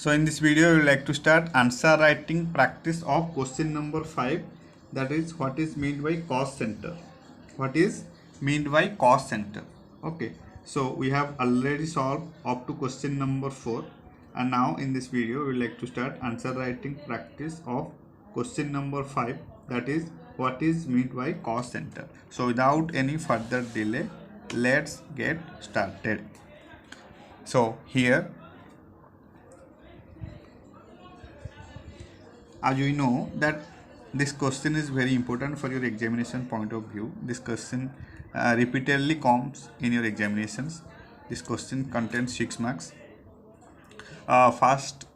So in this video, we would like to start answer writing practice of question number 5. That is, what is meant by cost center? What is meant by cost center? Okay. So we have already solved up to question number 4. And now in this video, we would like to start answer writing practice of question number 5. That is, what is meant by cost center? So without any further delay, let's get started. So here, as you know that this question is very important for your examination point of view. This question repeatedly comes in your examinations. This question contains 6 marks. First,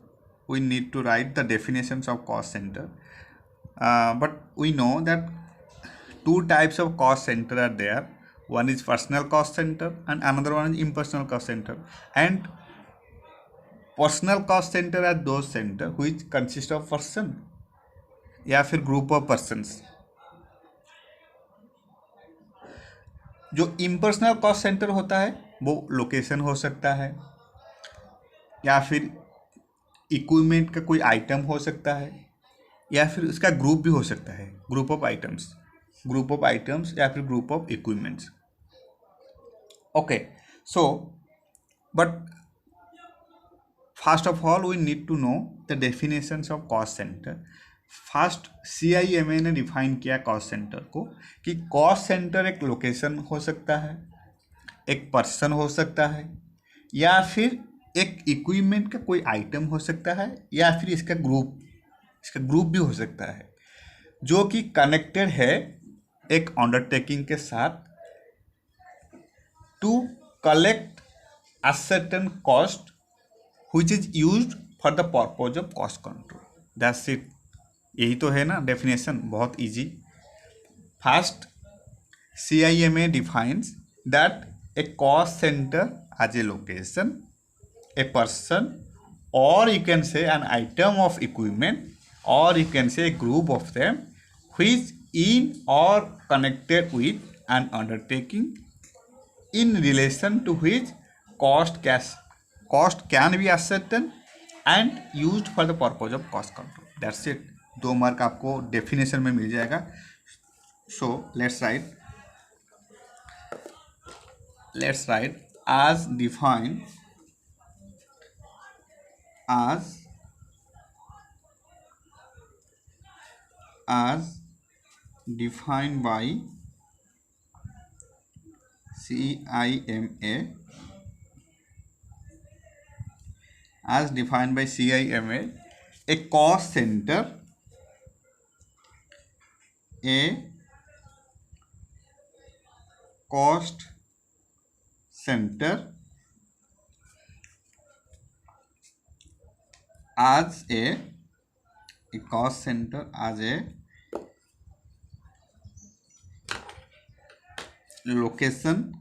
we need to write the definitions of cost center. But we know that two types of cost center are there. One is personal cost center and another one is impersonal cost center. And personal cost centre are those centre which consist of person या फिर group of persons. जो impersonal cost centre होता है वो location हो सकता है या फिर इक्विपमेंट का कोई आइटम हो सकता है या फिर उसका ग्रुप भी हो सकता है, ग्रुप ऑफ आइटम्स या फिर group of equipments. Okay, so but first of all we need to know the definitions of cost center. First CIMA ने डिफाइन किया कॉस्ट सेंटर को कि कॉस्ट सेंटर एक लोकेशन हो सकता है, एक पर्सन हो सकता है या फिर एक इक्विपमेंट का कोई आइटम हो सकता है या फिर इसका ग्रुप भी हो सकता है जो कि कनेक्टेड है एक अंडरटेकिंग के साथ to collect a certain cost which is used for the purpose of cost control. That's it. यही तो है ना डेफिनेशन, बहुत easy. First CIMA defines that a cost center as a location, a person, or you can say an item of equipment, or you can say a group of them which in or connected with an undertaking in relation to which cost can be ascertained and used for the purpose of cost control. That's it. 2 mark आपको definition में मिल जाएगा. So let's write as defined by CIMA. As defined by CIMA, a cost center as a location,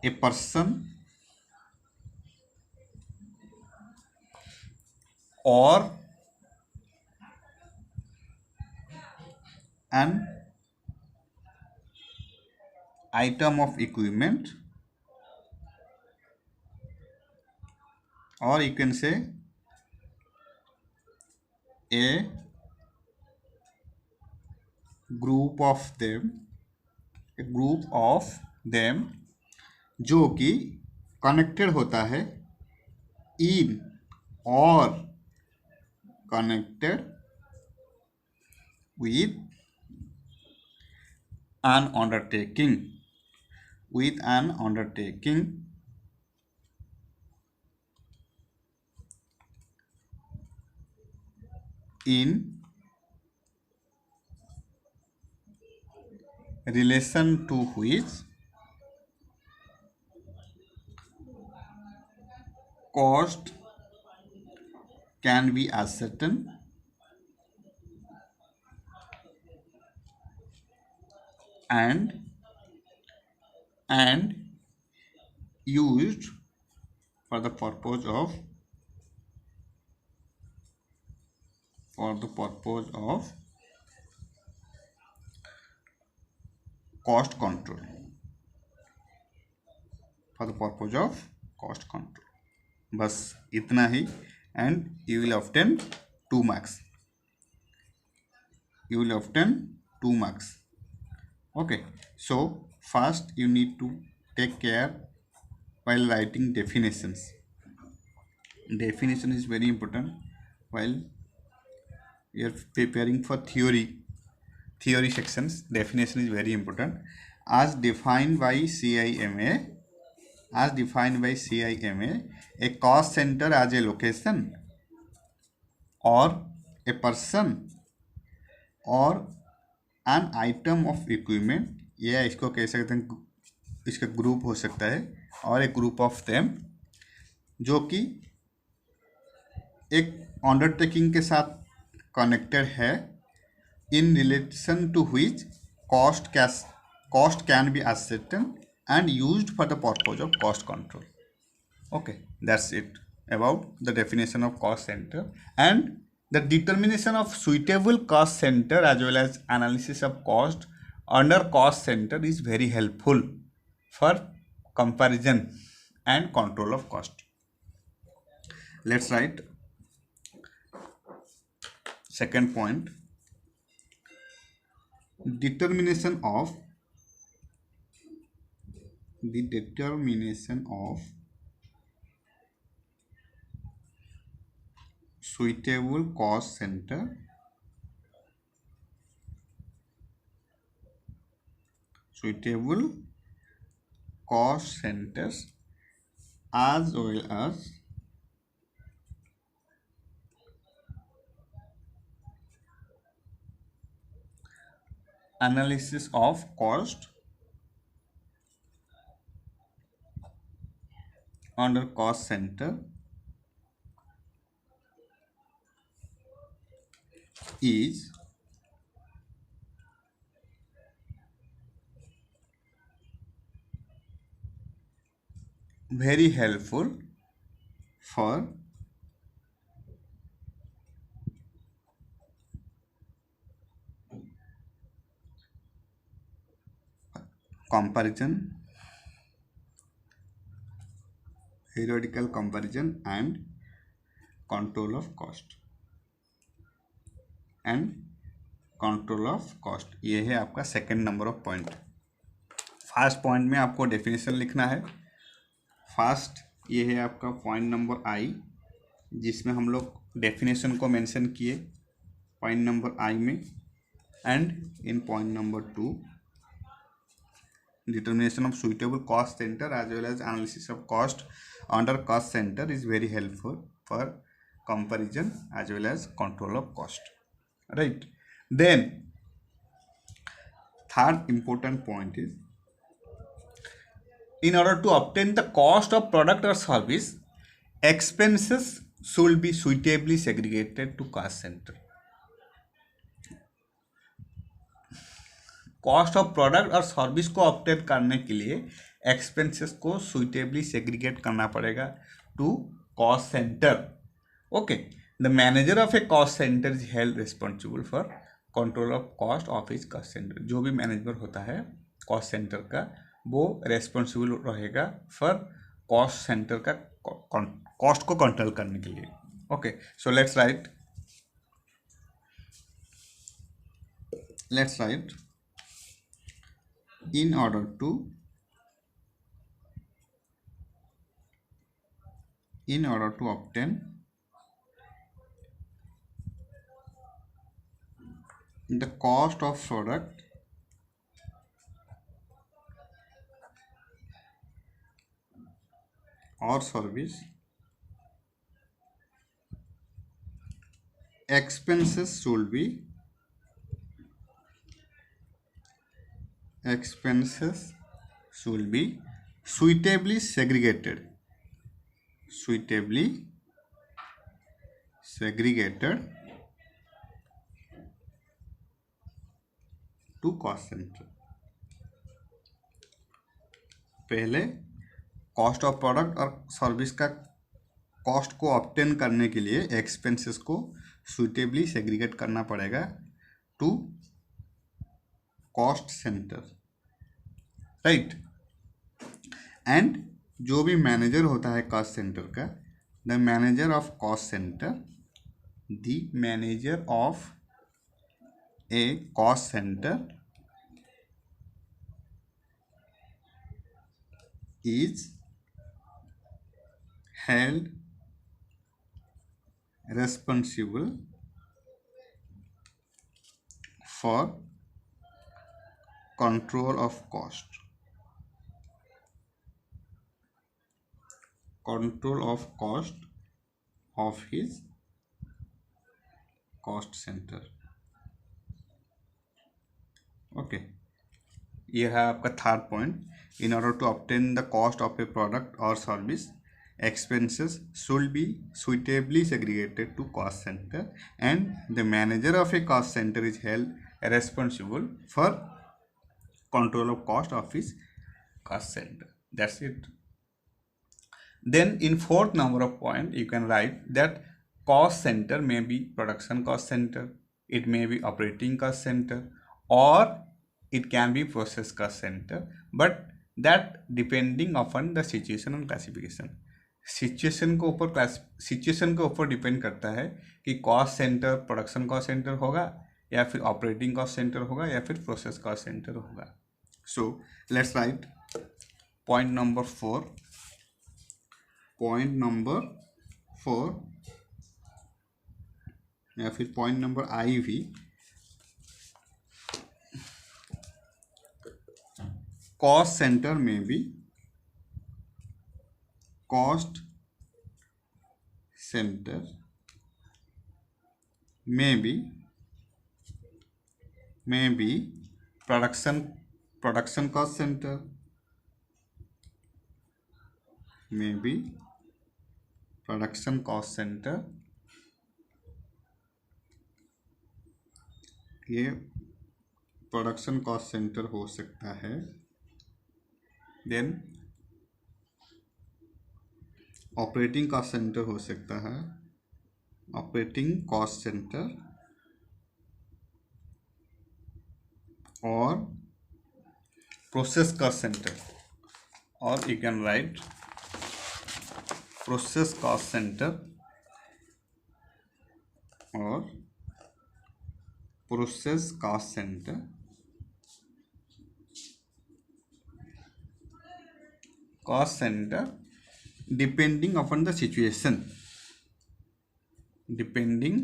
a person, or an item of equipment, or you can say a group of them जो कि connected होता है इन और connected with an undertaking in relation to which cost can be ascertained and used for the purpose of cost control. For the purpose of cost control. बस इतना ही, and you will obtain 2 marks, you will obtain 2 marks. Okay, so first you need to take care while writing definitions. Definition is very important while you are preparing for theory sections. Definition is very important. As defined by CIMA, a cost center as a location or a person और an item of equipment, या इसको कह सकते हैं, इसका group हो सकता है, और एक ग्रुप ऑफ देम जो कि एक अंडरटेकिंग के साथ कनेक्टेड है, in relation to which cost can be ascertained and used for the purpose of cost control. Okay, that's it about the definition of cost center. And the determination of suitable cost center as well as analysis of cost under cost center is very helpful for comparison and control of cost. Let's write second point. Determination of suitable cost center centers as well as analysis of cost under cost center is very helpful for comparison, periodical comparison and control of cost ये है आपका second number of point. First point में आपको definition लिखना है। First ये है आपका पॉइंट नंबर आई, जिसमें हम लोग डेफिनेशन को मेंशन किए पॉइंट नंबर आई में, and in point number 2 determination of suitable cost center as well as analysis of cost under cost center is very helpful for comparison as well as control of cost, right? Then third important point is, in order to obtain the cost of product or service, expenses should be suitably segregated to cost center. Cost of product और service को obtain करने के लिए expenses को suitably segregate करना पड़ेगा to cost centre. Okay, the manager of a cost centre is held responsible for control of cost of his cost centre. जो भी मैनेजर होता है कॉस्ट सेंटर का, वो रेस्पॉन्सिबल रहेगा फॉर कॉस्ट सेंटर का कॉस्ट को कंट्रोल करने के लिए। Okay, so let's write in order to obtain the cost of product or service, expenses should be suitably segregated to cost center। पहले कॉस्ट ऑफ प्रोडक्ट और service का cost को obtain करने के लिए एक्सपेंसेस को सुइटेबली सेग्रीगेट करना पड़ेगा to cost centre, right? And जो भी मैनेजर होता है कॉस्ट सेंटर का, the manager of cost centre, the manager of a cost centre is held responsible for control of cost, control of cost of his cost center. Okay, ये है आपका third point. In order to obtain the cost of a product और service, expenses should be suitably segregated to cost center, and the manager of a cost center is held responsible for control of cost of his cost center. That's it. Then in fourth number of point you can write that cost center may be production cost center, it may be operating cost center, or it can be process cost center, but that depending upon the situation and classification. Situation के ऊपर depend करता है कि cost centre production cost centre होगा या फिर operating cost centre होगा या फिर प्रोसेस कॉस्ट सेंटर होगा. So let's write point number 4. Point number 4 या फिर पॉइंट नंबर आई भी, कॉस्ट सेंटर में भी, cost center may be production cost center, may be production cost center. ये प्रोडक्शन कॉस्ट सेंटर हो सकता है. देन ऑपरेटिंग कॉस्ट सेंटर हो सकता है, ऑपरेटिंग कॉस्ट सेंटर, और प्रोसेस कॉस्ट सेंटर, और you can write process cost centre और process cost centre. Cost centre depending upon the situation, depending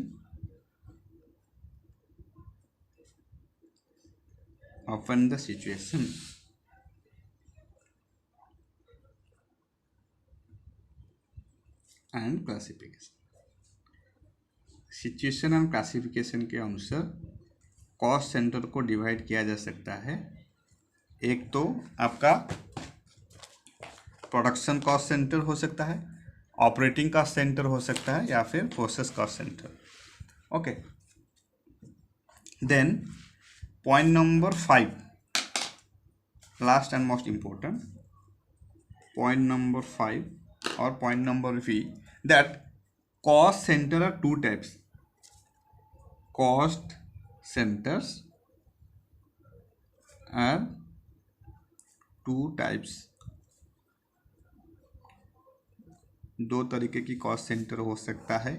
upon the situation, and classification. Situation and classification के अनुसार cost centre को divide किया जा सकता है. एक तो आपका प्रोडक्शन कॉस्ट सेंटर हो सकता है, ऑपरेटिंग कॉस्ट सेंटर हो सकता है, या फिर process cost centre. Okay, then point number 5, last and most important point number 5 और point number V, that cost centre are 2 types. Cost centres are 2 types. 2 तरीके की कॉस्ट सेंटर हो सकता है.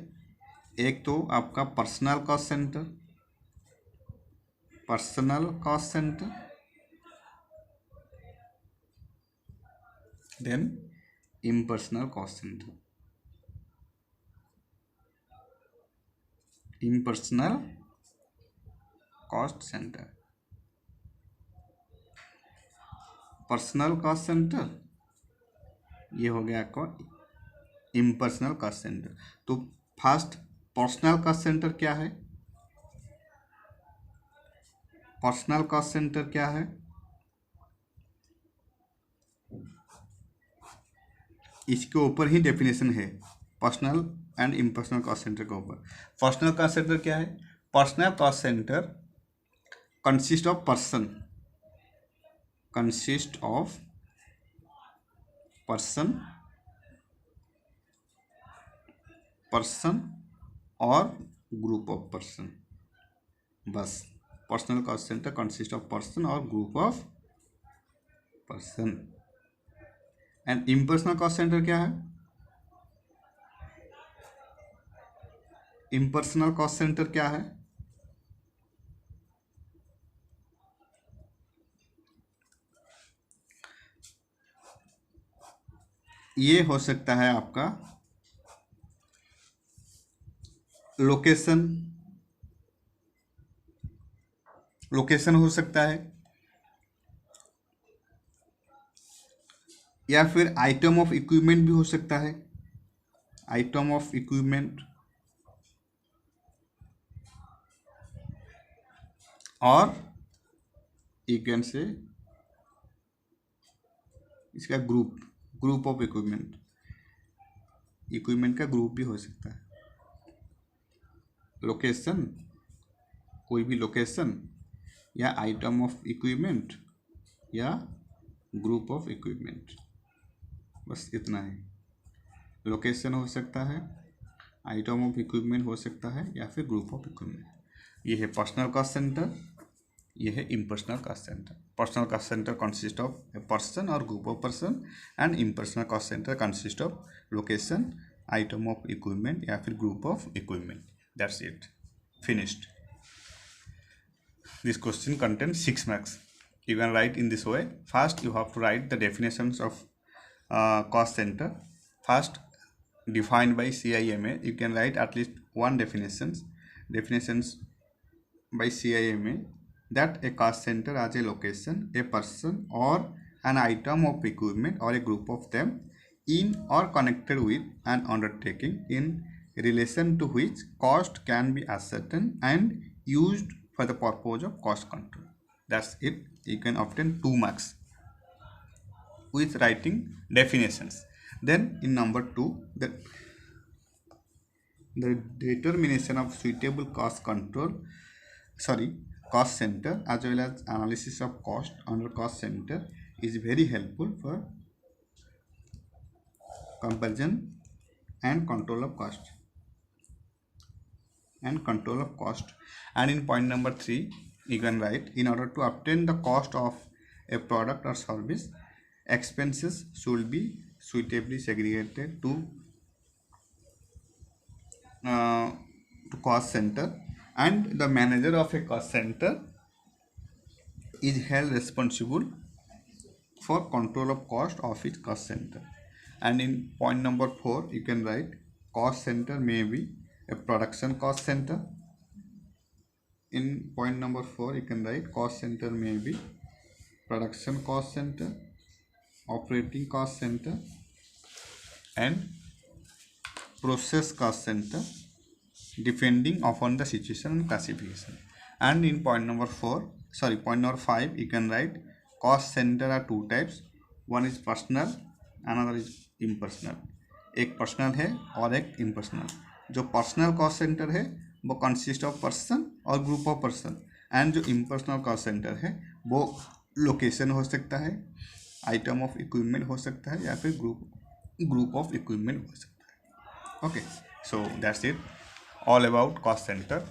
एक तो आपका personal cost centre, personal cost centre, then impersonal cost centre, impersonal cost centre. Personal cost centre ये हो गया आपका इम्पर्सनल कॉस्ट सेंटर. तो फर्स्ट पर्सनल कॉस्ट सेंटर क्या है? पर्सनल कॉस्ट सेंटर क्या है? इसके ऊपर ही डेफिनेशन है, personal and impersonal cost centre के ऊपर. पर्सनल कॉस्ट सेंटर क्या है? Personal cost centre consist of person, consist of person, person और ग्रुप ऑफ पर्सन. बस personal cost centre consist of person और group of person. And impersonal cost centre क्या है? Impersonal cost centre क्या है? ये हो सकता है आपका लोकेशन, लोकेशन हो सकता है, या फिर आइटम ऑफ इक्विपमेंट भी हो सकता है, आइटम ऑफ इक्विपमेंट, और यू कैन से इसका group, group of equipment, equipment का ग्रुप भी हो सकता है। लोकेशन, कोई भी लोकेशन, या आइटम ऑफ इक्विपमेंट, या ग्रुप ऑफ इक्विपमेंट, बस इतना है। लोकेशन हो सकता है, आइटम ऑफ इक्विपमेंट हो सकता है, या फिर ग्रुप ऑफ इक्विपमेंट। ये है पर्सनल कॉस्ट सेंटर, ये है impersonal cost centre. Personal cost centre consist of a person और group of person, and impersonal cost centre consist of location, item of equipment, या फिर group of equipment. That's it, finished. This question contains 6 marks. You can write in this way. First, you have to write the definitions of cost center. First, defined by CIMA. You can write at least one definitions by CIMA, that a cost center as a location, a person, or an item of equipment or a group of them in or connected with an undertaking in relation to which cost can be ascertained and used for the purpose of cost control. That's it. You can obtain 2 marks with writing definitions. Then in number 2, the determination of suitable cost center as well as analysis of cost under cost center is very helpful for comparison and control of cost. And in point number 3, you can write, in order to obtain the cost of a product or service, expenses should be suitably segregated to cost center, and the manager of a cost center is held responsible for control of cost of its cost center. And in point number 4, you can write, cost center may be a production cost center. In point number 4, you can write, cost center may be production cost center, operating cost center, and process cost center, depending upon the situation and classification. And in point number 5, you can write, cost center are 2 types. One is personal, another is impersonal. एक personal है और एक impersonal. जो personal cost centre है वो consist of person और group of person, and जो impersonal cost centre है वो लोकेशन हो सकता है, आइटम ऑफ इक्विपमेंट हो सकता है, या फिर ग्रुप ऑफ इक्विपमेंट हो सकता है। Okay, so that's it, all about cost center.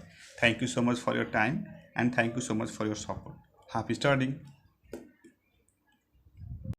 Thank you so much for your time, and thank you so much for your support. Happy studying.